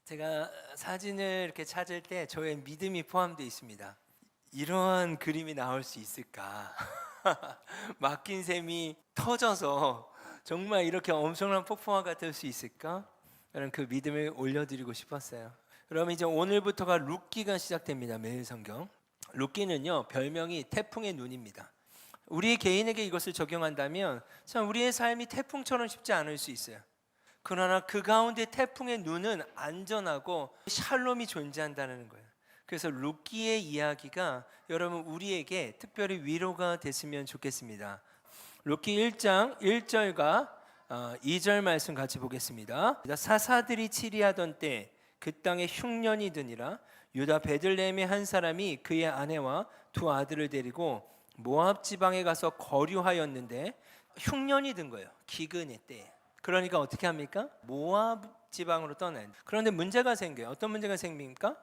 제가 사진을 이렇게 찾을 때 저의 믿음이 포함되어 있습니다. 이러한 그림이 나올 수 있을까? 막힌 셈이 터져서 정말 이렇게 엄청난 폭포화가 될 수 있을까? 저는 그 믿음을 올려드리고 싶었어요. 그럼 이제 오늘부터가 룻기가 시작됩니다. 매일 성경. 룻기는요, 별명이 태풍의 눈입니다. 우리 개인에게 이것을 적용한다면 참 우리의 삶이 태풍처럼 쉽지 않을 수 있어요. 그러나 그 가운데 태풍의 눈은 안전하고 샬롬이 존재한다는 거예요. 그래서 룻기의 이야기가 여러분 우리에게 특별히 위로가 됐으면 좋겠습니다. 룻기 1장 1절과 2절 말씀 같이 보겠습니다. 사사들이 치리하던 때 그 땅에 흉년이 드니라. 유다 베들레헴의 한 사람이 그의 아내와 두 아들을 데리고 모압 지방에 가서 거류하였는데 흉년이 든 거예요. 기근의 때. 그러니까 어떻게 합니까? 모압 지방으로 떠나요. 그런데 문제가 생겨요. 어떤 문제가 생깁니까?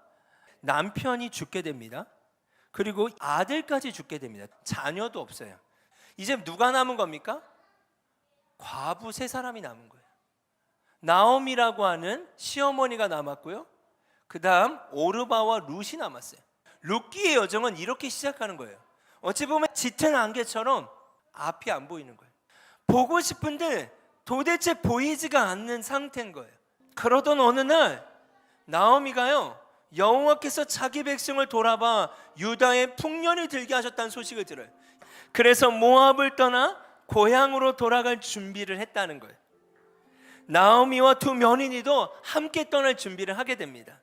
남편이 죽게 됩니다. 그리고 아들까지 죽게 됩니다. 자녀도 없어요. 이제 누가 남은 겁니까? 과부 세 사람이 남은 거예요. 나오미라고 하는 시어머니가 남았고요. 그 다음 오르바와 룻이 남았어요. 룻기의 여정은 이렇게 시작하는 거예요. 어찌 보면 짙은 안개처럼 앞이 안 보이는 거예요. 보고 싶은데 도대체 보이지가 않는 상태인 거예요. 그러던 어느 날 나오미가요, 여호와께서 자기 백성을 돌아봐 유다에 풍년이 들게 하셨다는 소식을 들어요. 그래서 모압을 떠나 고향으로 돌아갈 준비를 했다는 거예요. 나오미와 두 며느리도 함께 떠날 준비를 하게 됩니다.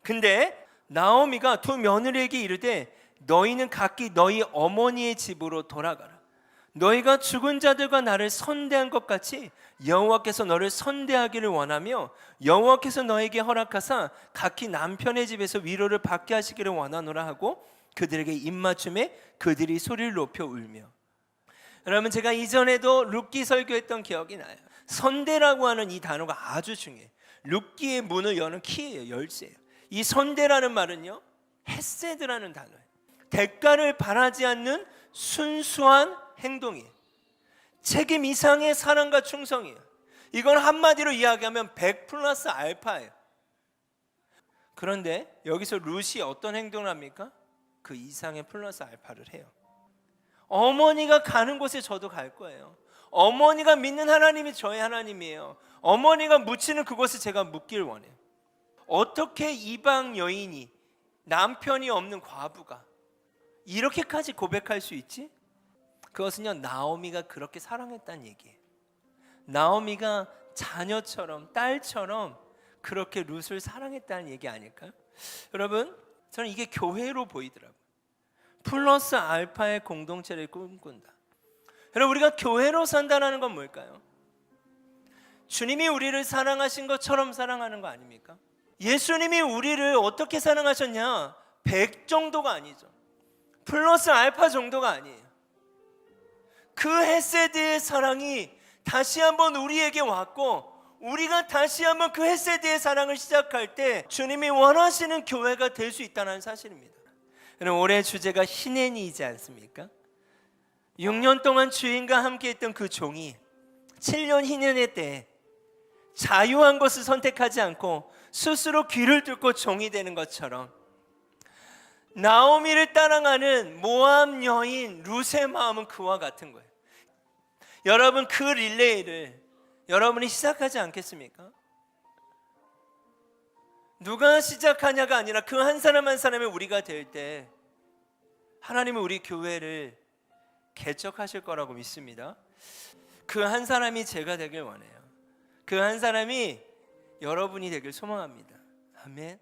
근데 나오미가 두 며느리에게 이르되 너희는 각기 너희 어머니의 집으로 돌아가라. 너희가 죽은 자들과 나를 선대한 것 같이 여호와께서 너를 선대하기를 원하며 여호와께서 너에게 허락하사 각기 남편의 집에서 위로를 받게 하시기를 원하노라 하고 그들에게 입맞춤에 그들이 소리를 높여 울며. 여러분, 제가 이전에도 룻기 설교했던 기억이 나요. 선대라고 하는 이 단어가 아주 중요해요. 룻기의 문을 여는 키예요. 열쇠예요. 이 선대라는 말은요, 헤세드라는 단어예요. 대가를 바라지 않는 순수한 행동이에요. 책임 이상의 사랑과 충성이에요. 이건 한마디로 이야기하면 100 플러스 알파예요. 그런데 여기서 룻이 어떤 행동을 합니까? 그 이상의 플러스 알파를 해요. 어머니가 가는 곳에 저도 갈 거예요. 어머니가 믿는 하나님이 저의 하나님이에요. 어머니가 묻히는 그곳에 제가 묻길 원해요. 어떻게 이방 여인이, 남편이 없는 과부가 이렇게까지 고백할 수 있지? 그것은요, 나오미가 그렇게 사랑했다는 얘기예요. 나오미가 자녀처럼, 딸처럼 그렇게 룻을 사랑했다는 얘기 아닐까요? 여러분, 저는 이게 교회로 보이더라고요. 플러스 알파의 공동체를 꿈꾼다. 여러분, 우리가 교회로 산다는 건 뭘까요? 주님이 우리를 사랑하신 것처럼 사랑하는 거 아닙니까? 예수님이 우리를 어떻게 사랑하셨냐? 100 정도가 아니죠. 플러스 알파 정도가 아니에요. 그 헤세드의 사랑이 다시 한번 우리에게 왔고, 우리가 다시 한번 그 헤세드의 사랑을 시작할 때 주님이 원하시는 교회가 될 수 있다는 사실입니다. 여러분, 올해 주제가 희년이지 않습니까? 6년 동안 주인과 함께 했던 그 종이 7년 희년의 때 자유한 것을 선택하지 않고 스스로 귀를 뚫고 종이 되는 것처럼 나오미를 따라가는 모압 여인 룻의 마음은 그와 같은 거예요. 여러분, 그 릴레이를 여러분이 시작하지 않겠습니까? 누가 시작하냐가 아니라 그 한 사람 한 사람이 우리가 될 때 하나님은 우리 교회를 개척하실 거라고 믿습니다. 그 한 사람이 제가 되길 원해요. 그 한 사람이 여러분이 되길 소망합니다. 아멘.